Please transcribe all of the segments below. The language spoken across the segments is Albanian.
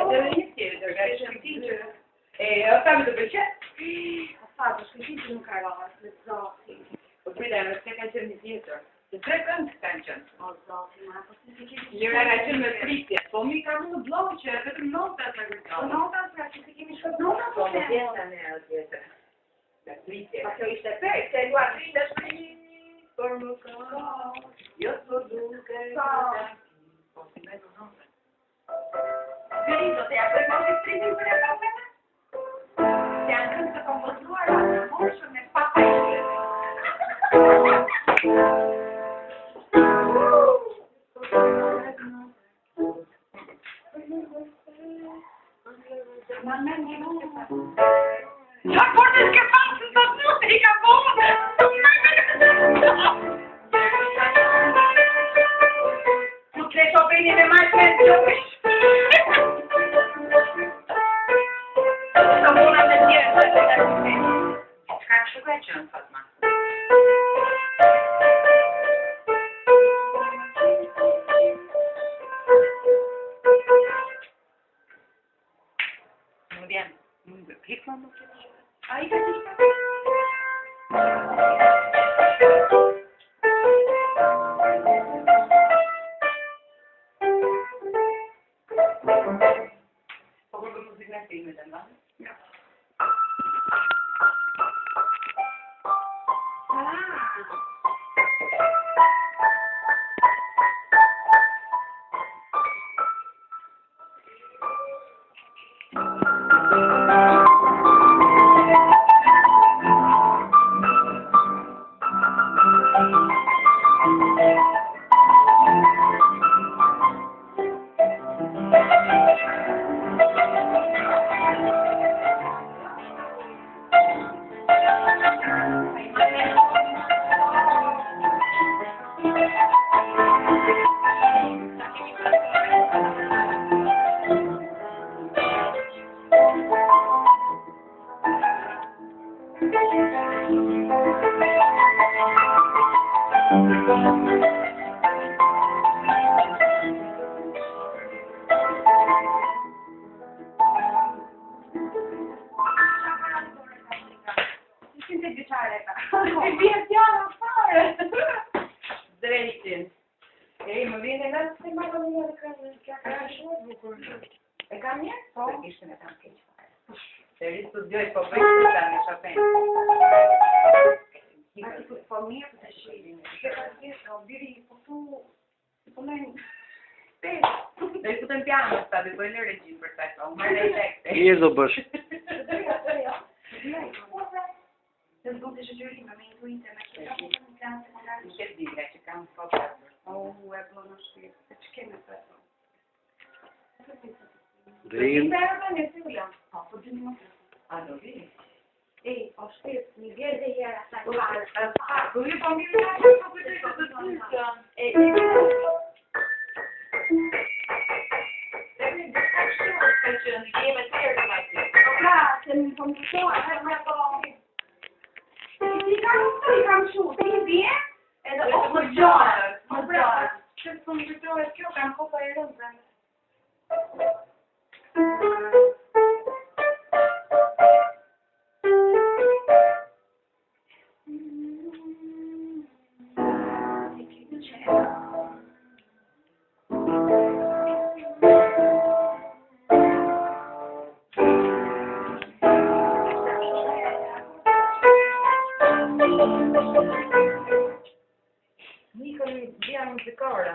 Dhe një tjerë, dërga e shkëtinë. O sa me të përqet? O sa, të shkëtinë nuk ka rarë, me zati. Po prita, me të ka qenë një tjetër. Të tre këndë kanë qenë. O zati, ma, po si të kemi... Njëra ka qenë me pritje. Po mi ka më bloqe, vetëm notat në kërëtonë. Notat, pra që të kemi shkët notat, po me tjetër në e tjetër. Me pritje. Pa kjo ishte pek, se lua pritje shkëtinë. Por më ka, jo të duke, po si me të notat. Gjëri, do të japër më të pritin për e papene? Se janë këndë të kompozuar atë moshën me papa i shkëtë. Qa portës ke pasën të të i ka bonë? Nuk le shopeni me majtë me të gjovish. Të muna me tjerë të të të të. Qka kështu ka qënë, Fatma? Muy bien. Hikma më të të shumë. A i ka qështë? Po kërë muzikë në filmet e ndonjë? Ja. Si bje t'jana fare. Drejtin. Më vjen e nësë se ma do një dhe Kja ka shumë bukur. e kam një? Po. Se kishtë me kam keq fare. Se rrisë të djoj, po bëjtë të ta me Chopin. Po mirë të shi. Kjeta t'jesë, o biri, po tu, po me një. Do i futën piano, sta, do i bëjnë në regjimë për ta këto. Më në tekste. Je do bësh. Se më duke shëgjërime me intuite, me kjeta po të në planë sekundari. I këtë diga që kam fokat. E blonë shpirë, se që keme të të. Drin. Dhe e bënë e sila. Po dy një më të. A do vi? O shpirë, një vjerë dhe jera sa i parë. Po ju po mirë nga që po pëtëj të të tysën. E Dhe një ka shumë të që në gjeme të tjerë të majtë. po pra, se më po më të shoa, e më po. I kam shu, ti bje, edhe o më gjore. Më gjore. Që të më gjore kjo, kam kopa e rëndë. Nikën dhja muzikore.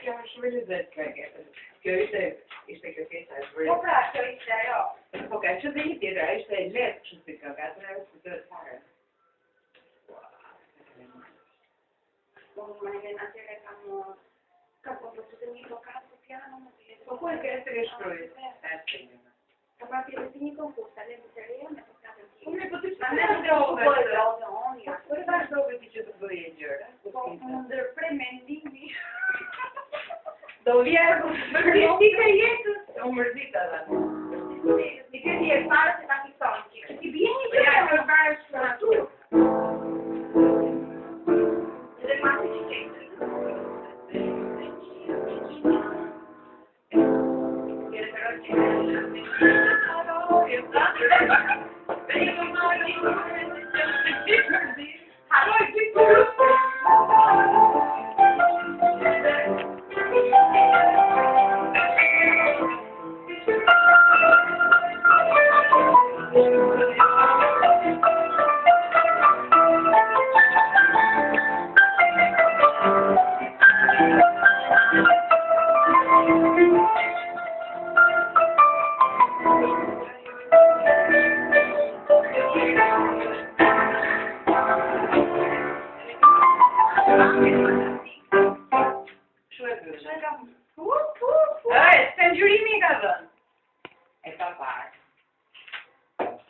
kjo është shumë lezet kjo. Kjo ishte kjo pjesa e zbërë. Po pra, kjo ishte ajo. Po ka që dhe një tjetër, ishte e letë që si kjo, ka të të fare. Po, ma e në atyre ka po të të një vokat të piano, më të jetë. Po ku e ke të reshkrujit? Ka pa pjetë të një konkurs, ta le të të rejo, me pokatën ti. Unë po të që Ma ne në droge, po e droge, onë, ja. Po e vazhdove ti që të bëje gjëra? Po, më ndërprej mendimi. Do vjerë, mërzit e jetës, u mërzit edhe. Një këtë e parë se ta fikson, që ti bje një gjë e më parë shkëratu. Dhe ma të që qenë. Kjere të rojë që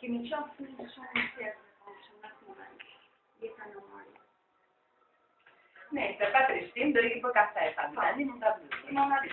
kemi qënë të një shumë në tjerë, shumë në moment, jeta në mori. Ne, se pa trishtim, do i për kafe, pa, mund të abdu. Mona të